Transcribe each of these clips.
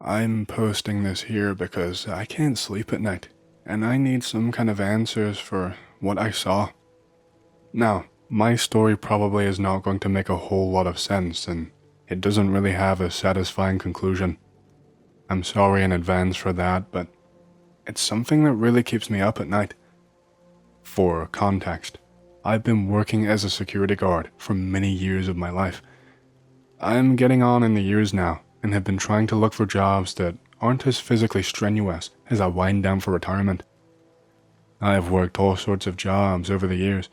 I'm posting this here because I can't sleep at night, and I need some kind of answers for what I saw. Now, my story probably is not going to make a whole lot of sense, and it doesn't really have a satisfying conclusion. I'm sorry in advance for that, but it's something that really keeps me up at night. For context, I've been working as a security guard for many years of my life. I'm getting on in the years now, and have been trying to look for jobs that aren't as physically strenuous as I wind down for retirement. I have worked all sorts of jobs over the years.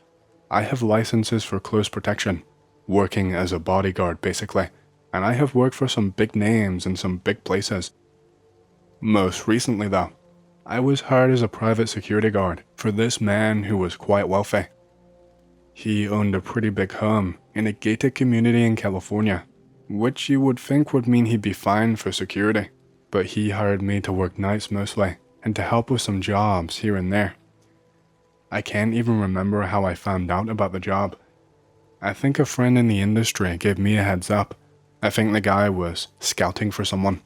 I have licenses for close protection, working as a bodyguard basically, and I have worked for some big names in some big places. Most recently though, I was hired as a private security guard for this man who was quite wealthy. He owned a pretty big home in a gated community in California, which you would think would mean he'd be fine for security, but he hired me to work nights mostly and to help with some jobs here and there. I can't even remember how I found out about the job. I think a friend in the industry gave me a heads up. I think the guy was scouting for someone.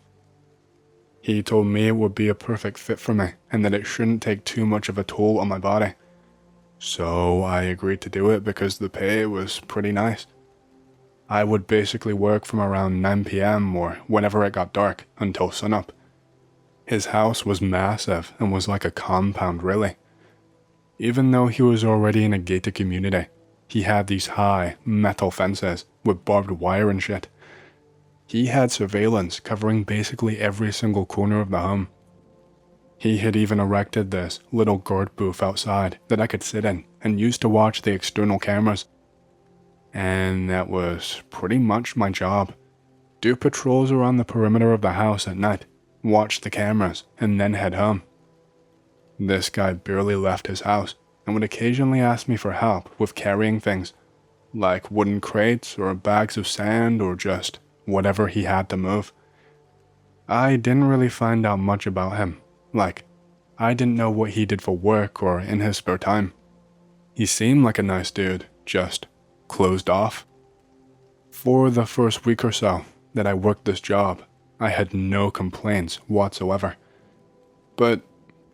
He told me it would be a perfect fit for me and that it shouldn't take too much of a toll on my body. So I agreed to do it because the pay was pretty nice. I would basically work from around 9 p.m. or whenever it got dark until sunup. His house was massive and was like a compound really. Even though he was already in a gated community, he had these high metal fences with barbed wire and shit. He had surveillance covering basically every single corner of the home. He had even erected this little guard booth outside that I could sit in and use to watch the external cameras. And that was pretty much my job. Do patrols around the perimeter of the house at night, watch the cameras, and then head home. This guy barely left his house and would occasionally ask me for help with carrying things, like wooden crates or bags of sand or just whatever he had to move. I didn't really find out much about him. I didn't know what he did for work or in his spare time. He seemed like a nice dude, just closed off. For the first week or so that I worked this job, I had no complaints whatsoever. But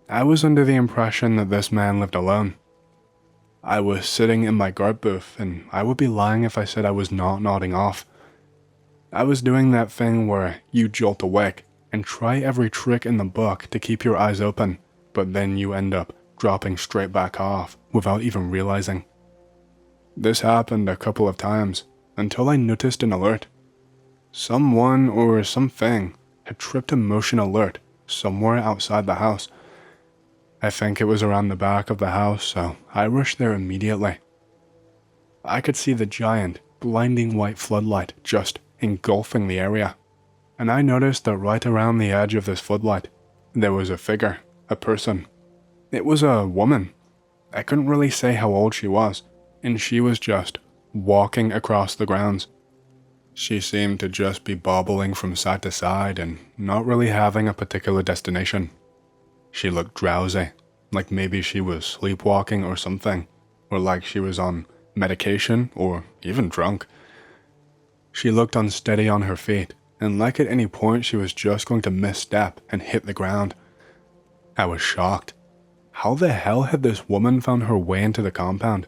I was under the impression that this man lived alone. I was sitting in my guard booth, and I would be lying if I said I was not nodding off. I was doing that thing where you jolt awake and try every trick in the book to keep your eyes open, but then you end up dropping straight back off without even realizing. This happened a couple of times until I noticed an alert. Someone or something had tripped a motion alert somewhere outside the house. I think it was around the back of the house, so I rushed there immediately. I could see the giant, blinding white floodlight just engulfing the area, and I noticed that right around the edge of this floodlight, there was a figure, a person. It was a woman. I couldn't really say how old she was, and she was just walking across the grounds. She seemed to just be bobbling from side to side and not really having a particular destination. She looked drowsy, like maybe she was sleepwalking or something, or like she was on medication or even drunk. She looked unsteady on her feet, and like at any point she was just going to misstep and hit the ground. I was shocked. How the hell had this woman found her way into the compound?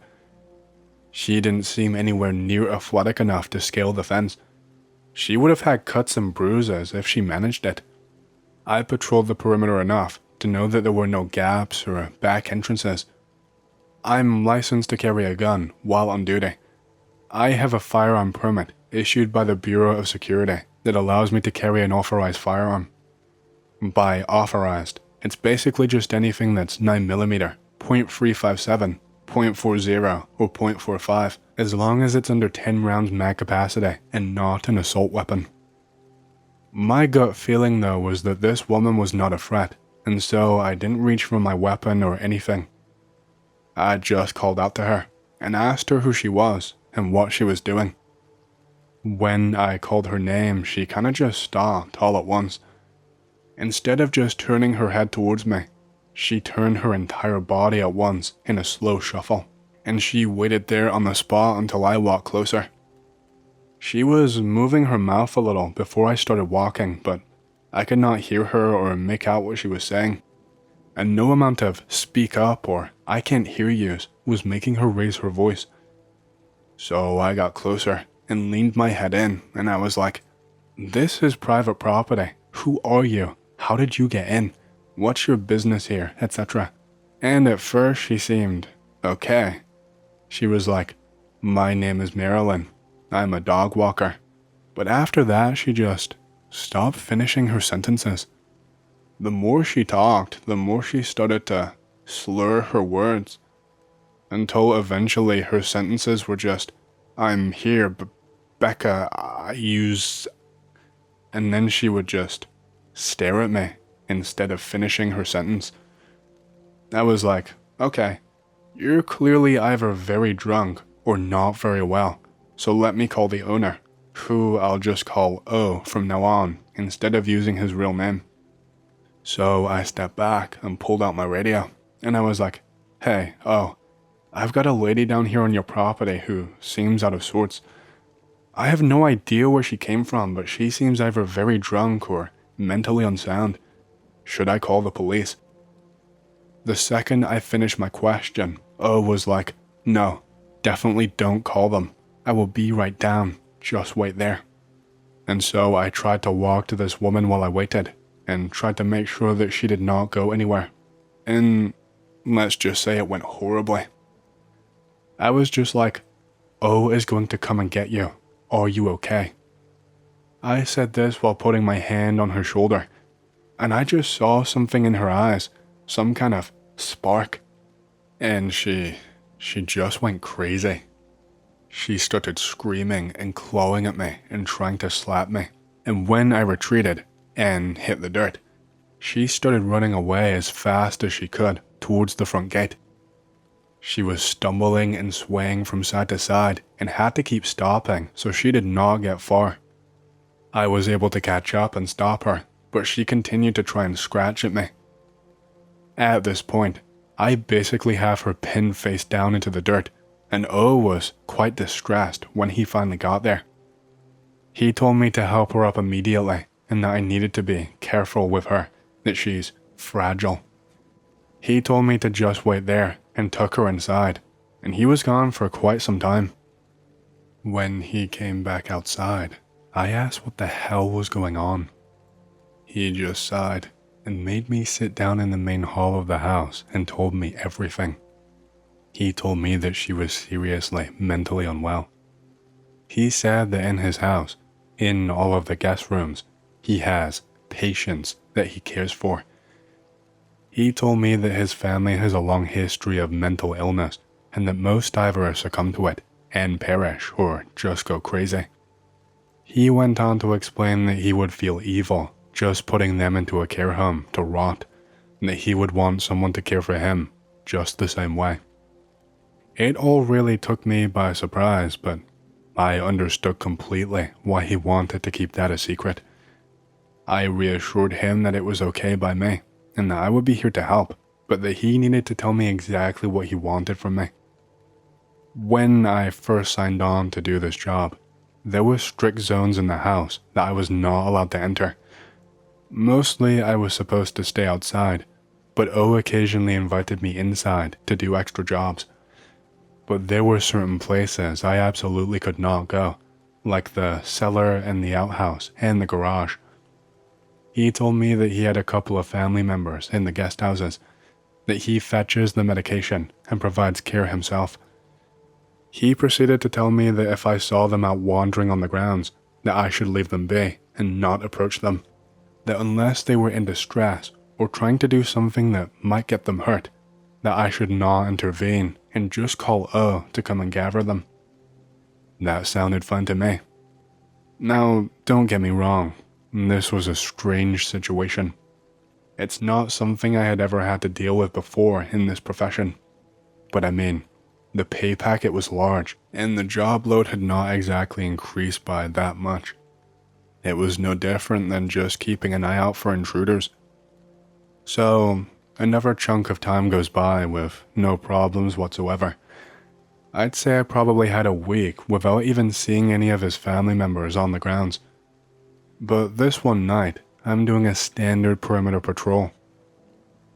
She didn't seem anywhere near athletic enough to scale the fence. She would have had cuts and bruises if she managed it. I patrolled the perimeter enough to know that there were no gaps or back entrances. I'm licensed to carry a gun while on duty. I have a firearm permit issued by the Bureau of Security that allows me to carry an authorized firearm. By authorized, it's basically just anything that's 9mm, .357, .40, or .45, as long as it's under 10 rounds mag capacity and not an assault weapon. My gut feeling though was that this woman was not a threat, and so I didn't reach for my weapon or anything. I just called out to her and asked her who she was and what she was doing. When I called her name, she kinda just stopped all at once. Instead of just turning her head towards me, she turned her entire body at once in a slow shuffle, and she waited there on the spot until I walked closer. She was moving her mouth a little before I started walking, but I could not hear her or make out what she was saying, and no amount of speak up or I can't hear yous was making her raise her voice. So I got closer and leaned my head in, and I was like, "This is private property. Who are you? How did you get in? What's your business here?" etc. And at first she seemed okay. She was like, "My name is Marilyn. I'm a dog walker." But after that, she just stopped finishing her sentences. The more she talked, the more she started to slur her words, until eventually her sentences were just, "I'm here, Becca, I use..." And then she would just stare at me instead of finishing her sentence. I was like, okay, you're clearly either very drunk or not very well, so let me call the owner, who I'll just call O from now on instead of using his real name. So I stepped back and pulled out my radio, and I was like, "Hey, O, I've got a lady down here on your property who seems out of sorts. I have no idea where she came from, but she seems either very drunk or mentally unsound. Should I call the police?" The second I finished my question, O was like, "No, definitely don't call them. I will be right down. Just wait there." And so I tried to walk to this woman while I waited, and tried to make sure that she did not go anywhere. And let's just say it went horribly. I was just like, "O is going to come and get you. Are you okay?" I said this while putting my hand on her shoulder, and I just saw something in her eyes, some kind of spark. And she just went crazy. She started screaming and clawing at me and trying to slap me. And when I retreated and hit the dirt, she started running away as fast as she could towards the front gate. She was stumbling and swaying from side to side and had to keep stopping so she did not get far. I was able to catch up and stop her, but she continued to try and scratch at me. At this point, I basically have her pinned face down into the dirt, and O was quite distressed when he finally got there. He told me to help her up immediately and that I needed to be careful with her, that she's fragile. He told me to just wait there and took her inside, and he was gone for quite some time. When he came back outside, I asked what the hell was going on. He just sighed and made me sit down in the main hall of the house and told me everything. He told me that she was seriously mentally unwell. He said that in his house, in all of the guest rooms, he has patients that he cares for. He told me that his family has a long history of mental illness and that most either succumb to it and perish or just go crazy. He went on to explain that he would feel evil just putting them into a care home to rot, and that he would want someone to care for him just the same way. It all really took me by surprise, but I understood completely why he wanted to keep that a secret. I reassured him that it was okay by me, and that I would be here to help, but that he needed to tell me exactly what he wanted from me. When I first signed on to do this job, there were strict zones in the house that I was not allowed to enter. Mostly I was supposed to stay outside, but O occasionally invited me inside to do extra jobs. But there were certain places I absolutely could not go, like the cellar and the outhouse and the garage. He told me that he had a couple of family members in the guest houses, that he fetches the medication and provides care himself. He proceeded to tell me that if I saw them out wandering on the grounds, that I should leave them be and not approach them. That unless they were in distress or trying to do something that might get them hurt, that I should not intervene and just call O to come and gather them. That sounded fun to me. Now, don't get me wrong, this was a strange situation. It's not something I had ever had to deal with before in this profession. But I mean, the pay packet was large, and the job load had not exactly increased by that much. It was no different than just keeping an eye out for intruders. So, another chunk of time goes by with no problems whatsoever. I'd say I probably had a week without even seeing any of his family members on the grounds. But this one night, I'm doing a standard perimeter patrol.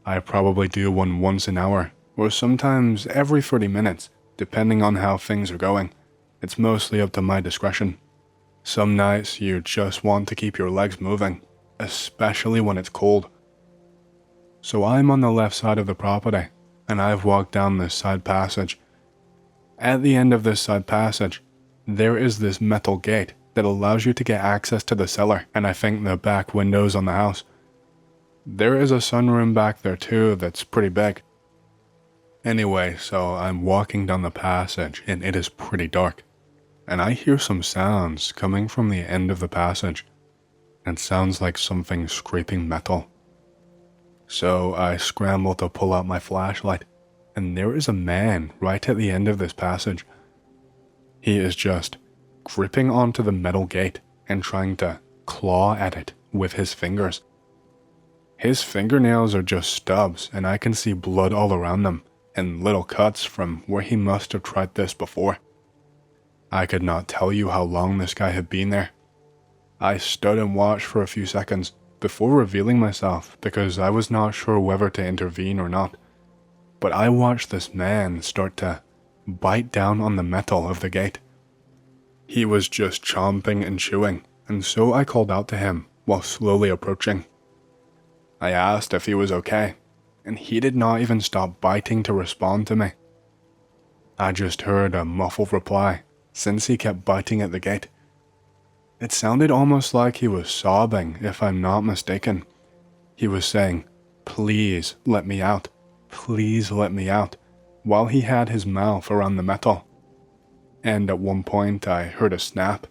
I probably do one once an hour, or sometimes every 30 minutes, depending on how things are going. It's mostly up to my discretion. Some nights you just want to keep your legs moving, especially when it's cold. So I'm on the left side of the property, and I've walked down this side passage. At the end of this side passage, there is this metal gate that allows you to get access to the cellar and I think the back windows on the house. There is a sunroom back there too that's pretty big. Anyway, so I'm walking down the passage and it is pretty dark. And I hear some sounds coming from the end of the passage. It sounds like something scraping metal. So I scramble to pull out my flashlight, and there is a man right at the end of this passage. He is just gripping onto the metal gate and trying to claw at it with his fingers. His fingernails are just stubs, and I can see blood all around them and little cuts from where he must have tried this before. I could not tell you how long this guy had been there. I stood and watched for a few seconds before revealing myself because I was not sure whether to intervene or not. But I watched this man start to bite down on the metal of the gate. He was just chomping and chewing, and so I called out to him while slowly approaching. I asked if he was okay, and he did not even stop biting to respond to me. I just heard a muffled reply since he kept biting at the gate. It sounded almost like he was sobbing, if I'm not mistaken. He was saying, "Please let me out, please let me out," while he had his mouth around the metal. And at one point I heard a snap,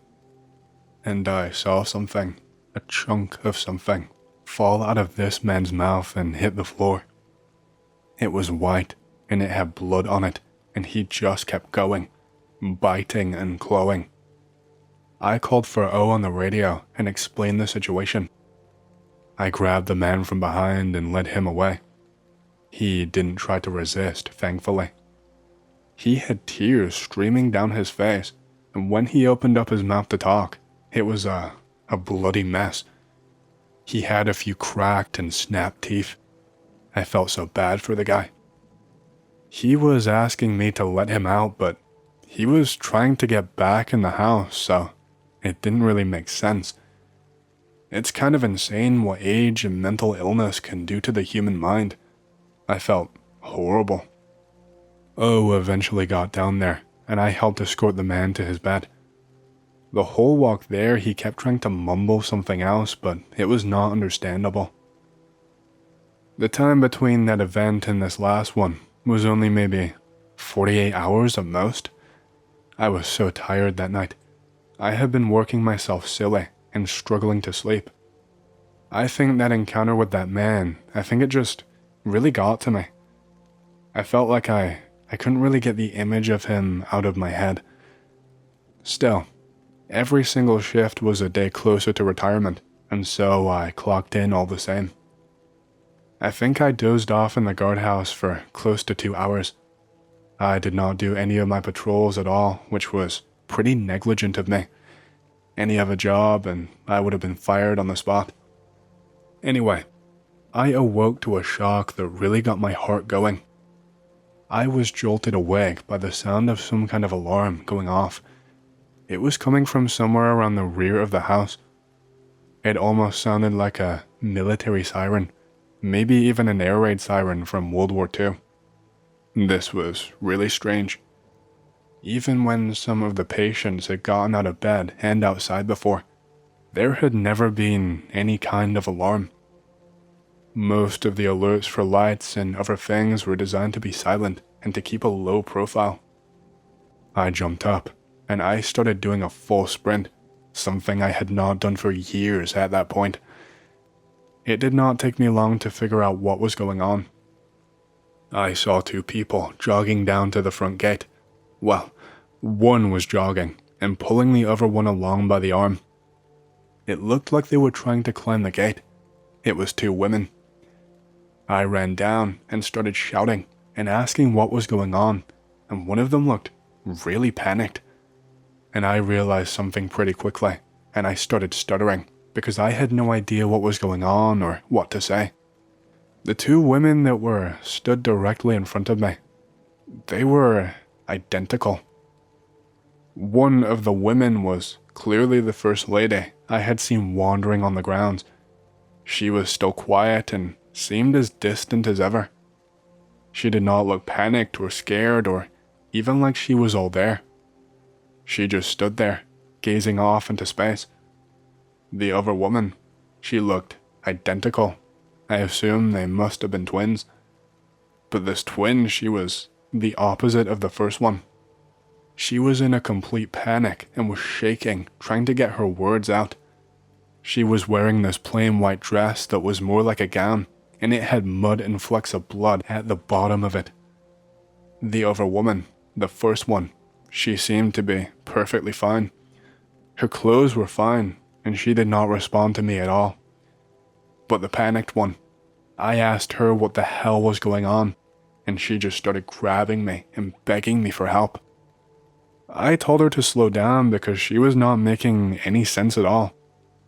and I saw something, a chunk of something, fall out of this man's mouth and hit the floor. It was white, and it had blood on it, and he just kept going, biting and clawing. I called for O on the radio and explained the situation. I grabbed the man from behind and led him away. He didn't try to resist, thankfully. He had tears streaming down his face, and when he opened up his mouth to talk, it was a bloody mess. He had a few cracked and snapped teeth. I felt so bad for the guy. He was asking me to let him out, but he was trying to get back in the house, so it didn't really make sense. It's kind of insane what age and mental illness can do to the human mind. I felt horrible. O eventually got down there, and I helped escort the man to his bed. The whole walk there, he kept trying to mumble something else, but it was not understandable. The time between that event and this last one was only maybe 48 hours at most. I was so tired that night. I had been working myself silly and struggling to sleep. I think that encounter with that man, I think it just really got to me. I felt like I couldn't really get the image of him out of my head. Still, every single shift was a day closer to retirement, and so I clocked in all the same. I think I dozed off in the guardhouse for close to 2 hours. I did not do any of my patrols at all, which was pretty negligent of me. Any other job and I would have been fired on the spot. Anyway, I awoke to a shock that really got my heart going. I was jolted awake by the sound of some kind of alarm going off. It was coming from somewhere around the rear of the house. It almost sounded like a military siren, maybe even an air raid siren from World War II. This was really strange. Even when some of the patients had gotten out of bed and outside before, there had never been any kind of alarm. Most of the alerts for lights and other things were designed to be silent and to keep a low profile. I jumped up, and I started doing a full sprint, something I had not done for years at that point. It did not take me long to figure out what was going on. I saw two people jogging down to the front gate. Well, one was jogging and pulling the other one along by the arm. It looked like they were trying to climb the gate. It was two women. I ran down and started shouting and asking what was going on, and one of them looked really panicked. And I realized something pretty quickly, and I started stuttering, because I had no idea what was going on or what to say. The two women that were stood directly in front of me, they were identical. One of the women was clearly the first lady I had seen wandering on the grounds. She was still quiet and seemed as distant as ever. She did not look panicked or scared or even like she was all there. She just stood there, gazing off into space. The other woman, she looked identical. I assume they must have been twins. But this twin, she was the opposite of the first one. She was in a complete panic and was shaking, trying to get her words out. She was wearing this plain white dress that was more like a gown, and it had mud and flecks of blood at the bottom of it. The other woman, the first one, she seemed to be perfectly fine. Her clothes were fine, and she did not respond to me at all. But the panicked one, I asked her what the hell was going on, and she just started grabbing me and begging me for help. I told her to slow down because she was not making any sense at all,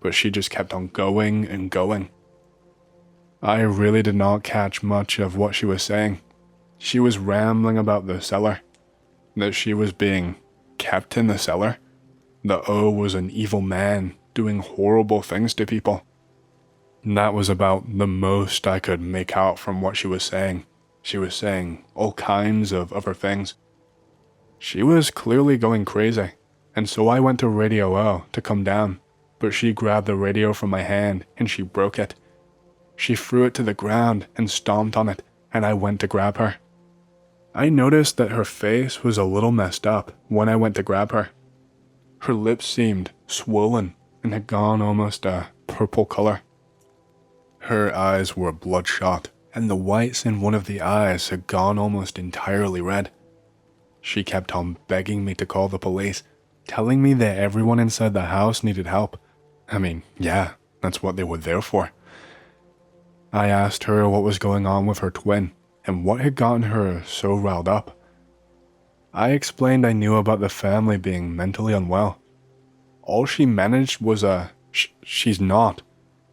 but she just kept on going and going. I really did not catch much of what she was saying. She was rambling about the cellar, that she was being kept in the cellar. The O was an evil man doing horrible things to people. And that was about the most I could make out from what she was saying. She was saying all kinds of other things. She was clearly going crazy, and so I went to Radio O to come down, but she grabbed the radio from my hand and she broke it. She threw it to the ground and stomped on it, and I went to grab her. I noticed that her face was a little messed up when I went to grab her. Her lips seemed swollen and had gone almost a purple color. Her eyes were bloodshot, and the whites in one of the eyes had gone almost entirely red. She kept on begging me to call the police, telling me that everyone inside the house needed help. I mean, yeah, that's what they were there for. I asked her what was going on with her twin, and what had gotten her so riled up. I explained I knew about the family being mentally unwell. All she managed was she's not,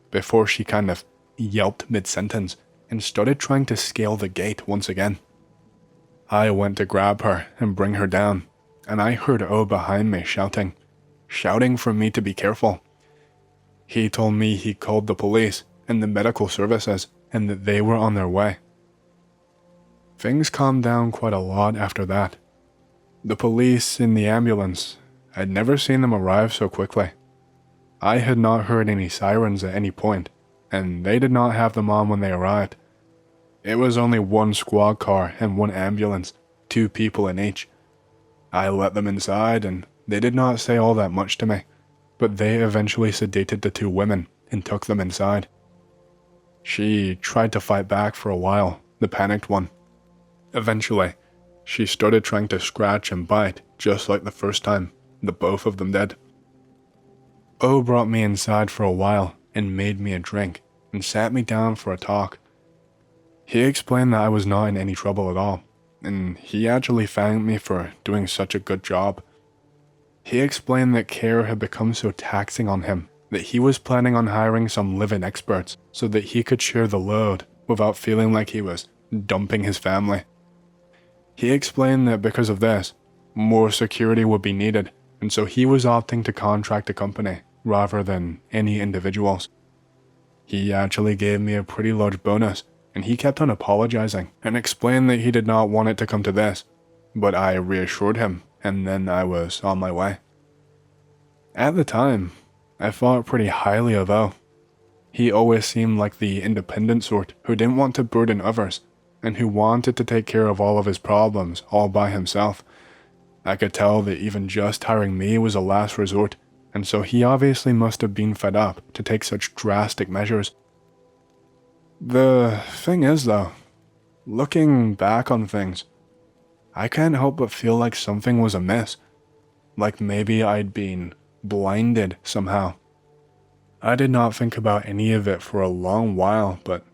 before she kind of yelped mid-sentence and started trying to scale the gate once again. I went to grab her and bring her down, and I heard O behind me shouting for me to be careful. He told me he called the police and the medical services and that they were on their way. Things calmed down quite a lot after that. The police in the ambulance, I'd never seen them arrive so quickly. I had not heard any sirens at any point, and they did not have them on when they arrived. It was only one squad car and one ambulance, 2 people in each. I let them inside and they did not say all that much to me, but they eventually sedated the 2 women and took them inside. She tried to fight back for a while, the panicked one. Eventually, she started trying to scratch and bite just like the first time, the both of them did. O brought me inside for a while and made me a drink and sat me down for a talk. He explained that I was not in any trouble at all, and he actually thanked me for doing such a good job. He explained that care had become so taxing on him that he was planning on hiring some live-in experts so that he could share the load without feeling like he was dumping his family. He explained that because of this, more security would be needed, and so he was opting to contract a company rather than any individuals. He actually gave me a pretty large bonus, and he kept on apologizing and explained that he did not want it to come to this, but I reassured him, and then I was on my way. At the time, I thought pretty highly of O. He always seemed like the independent sort who didn't want to burden others, and who wanted to take care of all of his problems all by himself. I could tell that even just hiring me was a last resort, and so he obviously must have been fed up to take such drastic measures. The thing is though, looking back on things, I can't help but feel like something was amiss. Like maybe I'd been blinded somehow. I did not think about any of it for a long while, but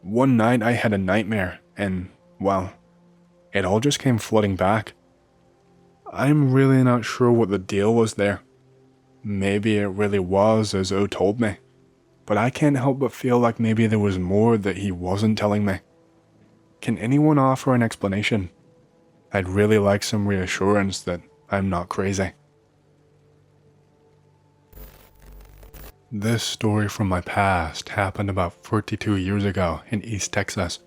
one night I had a nightmare and, well, it all just came flooding back. I'm really not sure what the deal was there. maybe it really was as O told me, but I can't help but feel like maybe there was more that he wasn't telling me. Can anyone offer an explanation? I'd really like some reassurance that I'm not crazy. This story from my past happened about 42 years ago in East Texas.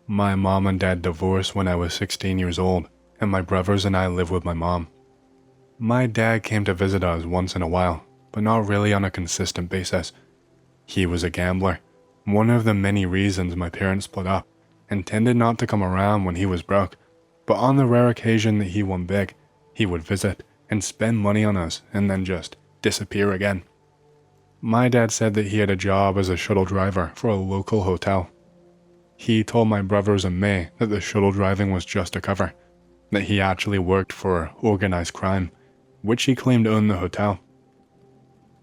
My mom and dad divorced when I was 16 years old, and my brothers and I live with my mom. My dad came to visit us once in a while, but not really on a consistent basis. He was a gambler, one of the many reasons my parents split up, and tended not to come around when he was broke, but on the rare occasion that he won big, he would visit and spend money on us and then just disappear again. My dad said that he had a job as a shuttle driver for a local hotel. He told my brothers and me that the shuttle driving was just a cover, that he actually worked for organized crime, which he claimed owned the hotel.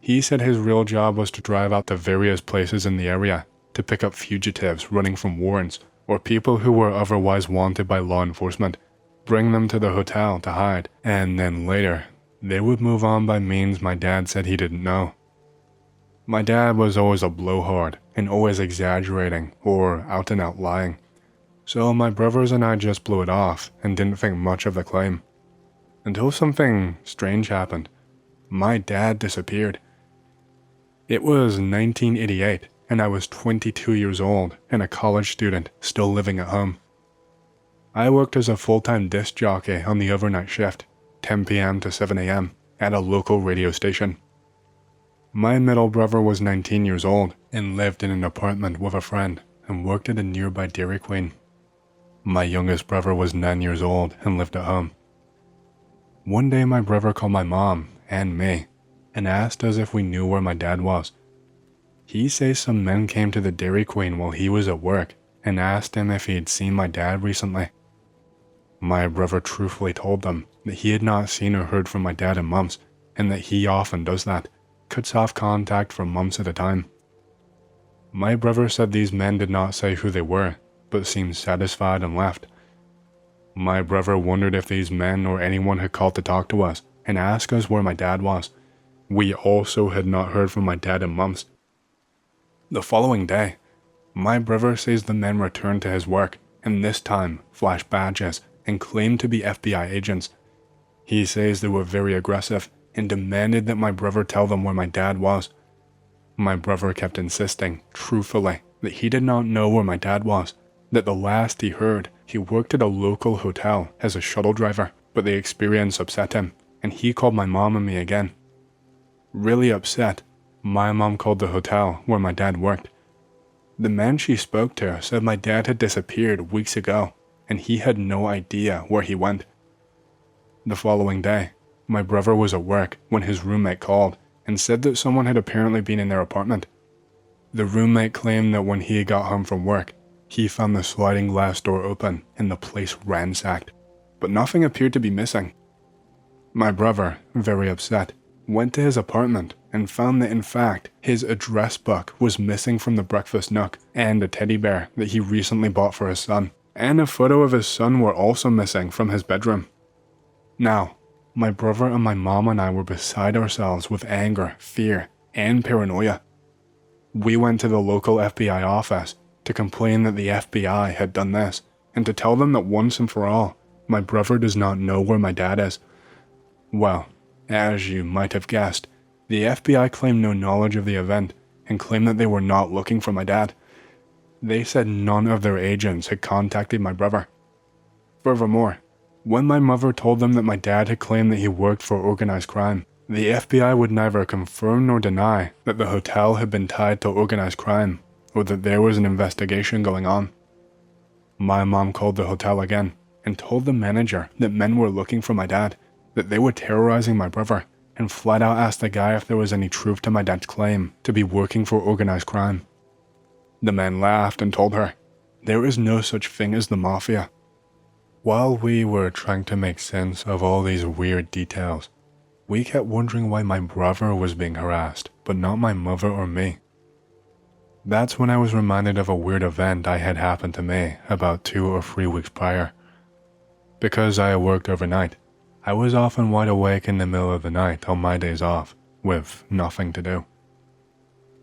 He said his real job was to drive out to various places in the area to pick up fugitives running from warrants or people who were otherwise wanted by law enforcement, bring them to the hotel to hide, and then later, they would move on by means my dad said he didn't know. My dad was always a blowhard and always exaggerating or out and out lying, so my brothers and I just blew it off and didn't think much of the claim. Until something strange happened. My dad disappeared. It was 1988 and I was 22 years old and a college student still living at home. I worked as a full-time disc jockey on the overnight shift, 10 p.m. to 7 a.m. at a local radio station. My middle brother was 19 years old and lived in an apartment with a friend and worked at a nearby Dairy Queen. My youngest brother was 9 years old and lived at home. One day my brother called my mom and me and asked us if we knew where my dad was. He says some men came to the Dairy Queen while he was at work and asked him if he had seen my dad recently. My brother truthfully told them that he had not seen or heard from my dad in months and that he often does that, cuts off contact for months at a time. My brother said these men did not say who they were, but seemed satisfied and left. My brother wondered if these men or anyone had called to talk to us and ask us where my dad was. We also had not heard from my dad in months. The following day, my brother says the men returned to his work and this time flashed badges and claimed to be FBI agents. He says they were very aggressive and demanded that my brother tell them where my dad was. My brother kept insisting, truthfully, that he did not know where my dad was, that the last he heard, he worked at a local hotel as a shuttle driver, but the experience upset him, and he called my mom and me again. Really upset, my mom called the hotel where my dad worked. The man she spoke to said my dad had disappeared weeks ago, and he had no idea where he went. The following day, my brother was at work when his roommate called and said that someone had apparently been in their apartment. The roommate claimed that when he got home from work, he found the sliding glass door open and the place ransacked, but nothing appeared to be missing. My brother, very upset, went to his apartment and found that in fact his address book was missing from the breakfast nook and a teddy bear that he recently bought for his son, and a photo of his son were also missing from his bedroom. Now, my brother and my mom and I were beside ourselves with anger, fear, and paranoia. We went to the local FBI office to complain that the FBI had done this, and to tell them that once and for all, my brother does not know where my dad is. Well, as you might have guessed, the FBI claimed no knowledge of the event and claimed that they were not looking for my dad. They said none of their agents had contacted my brother. Furthermore, when my mother told them that my dad had claimed that he worked for organized crime, the FBI would neither confirm nor deny that the hotel had been tied to organized crime or that there was an investigation going on. My mom called the hotel again and told the manager that men were looking for my dad, that they were terrorizing my brother, and flat out asked the guy if there was any truth to my dad's claim to be working for organized crime. The man laughed and told her, "There is no such thing as the mafia." While we were trying to make sense of all these weird details, we kept wondering why my brother was being harassed, but not my mother or me. That's when I was reminded of a weird event I had happened to me about 2 or 3 weeks prior. Because I worked overnight, I was often wide awake in the middle of the night on my days off, with nothing to do.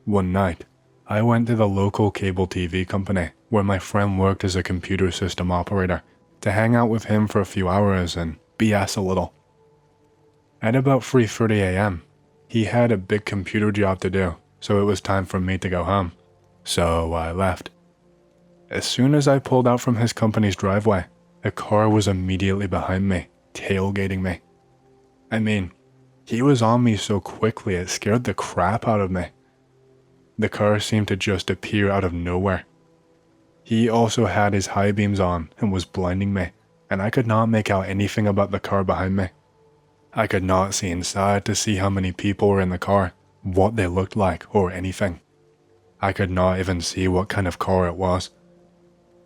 One night, I went to the local cable TV company where my friend worked as a computer system operator to hang out with him for a few hours and BS a little. At about 3:30 a.m., he had a big computer job to do, so it was time for me to go home. So I left. As soon as I pulled out from his company's driveway, a car was immediately behind me, tailgating me. I mean, he was on me so quickly it scared the crap out of me. The car seemed to just appear out of nowhere. He also had his high beams on and was blinding me, and I could not make out anything about the car behind me. I could not see inside to see how many people were in the car, what they looked like, or anything. I could not even see what kind of car it was.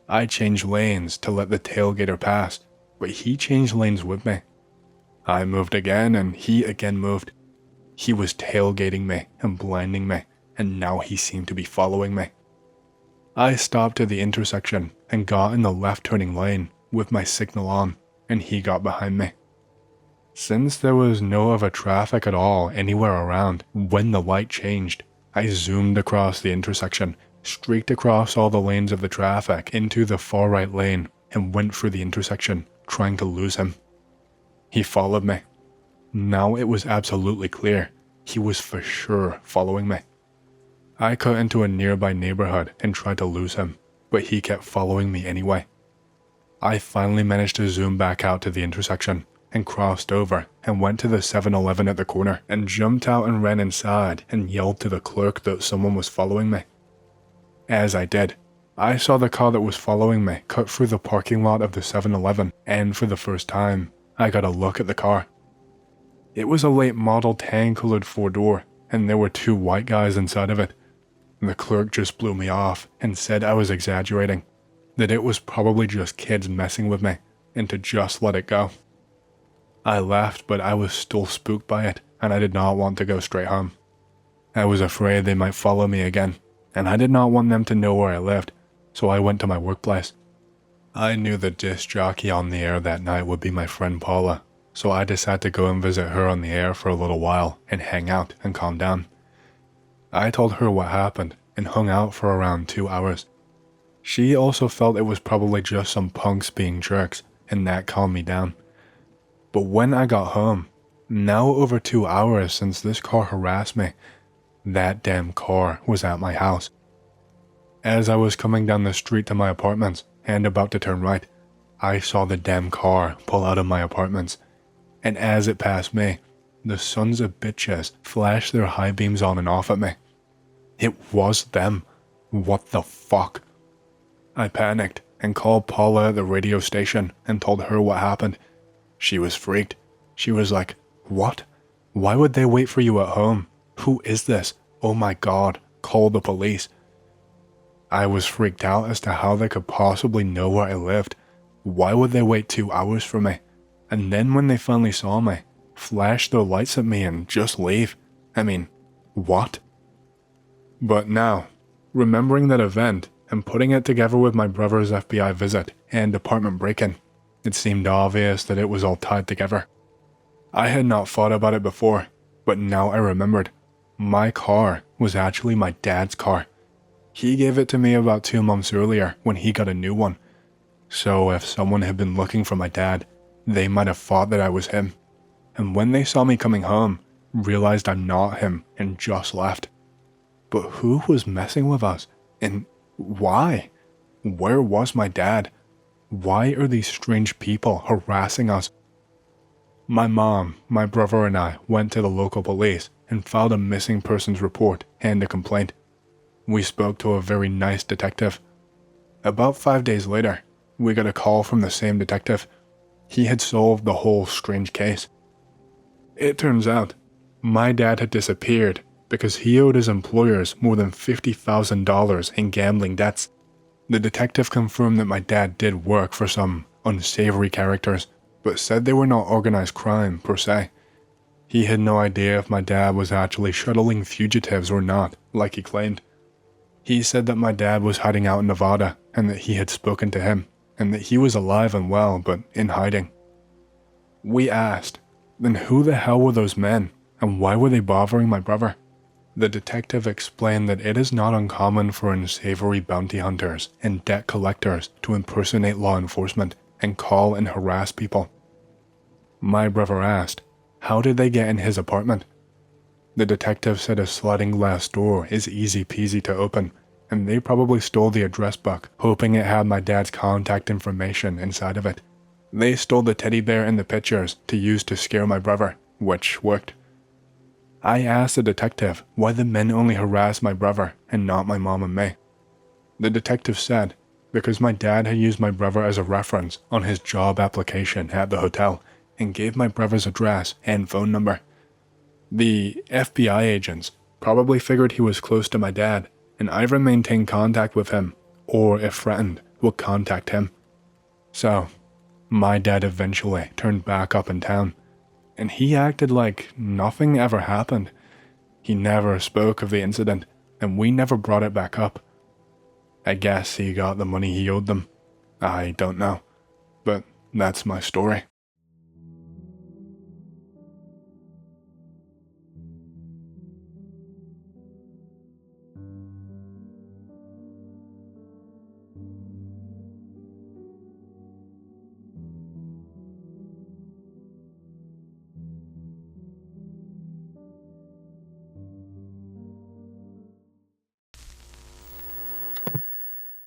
I changed lanes to let the tailgater pass, but he changed lanes with me. I moved again and he again moved. He was tailgating me and blinding me, and now he seemed to be following me. I stopped at the intersection and got in the left turning lane with my signal on, and he got behind me. Since there was no other traffic at all anywhere around when the light changed, I zoomed across the intersection, streaked across all the lanes of the traffic into the far right lane, and went through the intersection, trying to lose him. He followed me. Now it was absolutely clear. He was for sure following me. I cut into a nearby neighborhood and tried to lose him, but he kept following me anyway. I finally managed to zoom back out to the intersection and crossed over and went to the 7-Eleven at the corner and jumped out and ran inside and yelled to the clerk that someone was following me. As I did, I saw the car that was following me cut through the parking lot of the 7-Eleven, and for the first time, I got a look at the car. It was a late model tan-colored 4-door, and there were 2 white guys inside of it. The clerk just blew me off and said I was exaggerating, that it was probably just kids messing with me, and to just let it go. I left, but I was still spooked by it, and I did not want to go straight home. I was afraid they might follow me again, and I did not want them to know where I lived, so I went to my workplace. I knew the disc jockey on the air that night would be my friend Paula, so I decided to go and visit her on the air for a little while and hang out and calm down. I told her what happened and hung out for around 2 hours. She also felt it was probably just some punks being jerks, and that calmed me down. But when I got home, now over 2 hours since this car harassed me, that damn car was at my house. As I was coming down the street to my apartments and about to turn right, I saw the damn car pull out of my apartments, and as it passed me, the sons of bitches flashed their high beams on and off at me. It was them. What the fuck? I panicked and called Paula at the radio station and told her what happened. She was freaked. She was like, "What? Why would they wait for you at home? Who is this? Oh my god, call the police." I was freaked out as to how they could possibly know where I lived. Why would they wait 2 hours for me? And then when they finally saw me, flash their lights at me and just leave? I mean, what? But now, remembering that event and putting it together with my brother's FBI visit and apartment break-in, it seemed obvious that it was all tied together. I had not thought about it before, but now I remembered. My car was actually my dad's car. He gave it to me about 2 months earlier when he got a new one. So if someone had been looking for my dad, they might have thought that I was him. And when they saw me coming home, realized I'm not him and just left. But who was messing with us? And why? Where was my dad? Why are these strange people harassing us? My mom, my brother and I went to the local police and filed a missing persons report and a complaint. We spoke to a very nice detective. About 5 days later, we got a call from the same detective. He had solved the whole strange case. It turns out, my dad had disappeared because he owed his employers more than $50,000 in gambling debts. The detective confirmed that my dad did work for some unsavory characters, but said they were not organized crime per se. He had no idea if my dad was actually shuttling fugitives or not, like he claimed. He said that my dad was hiding out in Nevada and that he had spoken to him, and that he was alive and well but in hiding. We asked, then who the hell were those men, And why were they bothering my brother? The detective explained that it is not uncommon for unsavory bounty hunters and debt collectors to impersonate law enforcement and call and harass people. My brother asked, how did they get in his apartment? The detective said a sliding glass door is easy peasy to open, and they probably stole the address book, hoping it had my dad's contact information inside of it. They stole the teddy bear and the pictures to use to scare my brother, which worked. I asked the detective why the men only harassed my brother and not my mom and me. The detective said, because my dad had used my brother as a reference on his job application at the hotel and gave my brother's address and phone number. The FBI agents probably figured he was close to my dad and either maintained contact with him or, if threatened, would contact him. So, my dad eventually turned back up in town, and he acted like nothing ever happened. He never spoke of the incident, and we never brought it back up. I guess he got the money he owed them. I don't know, but that's my story.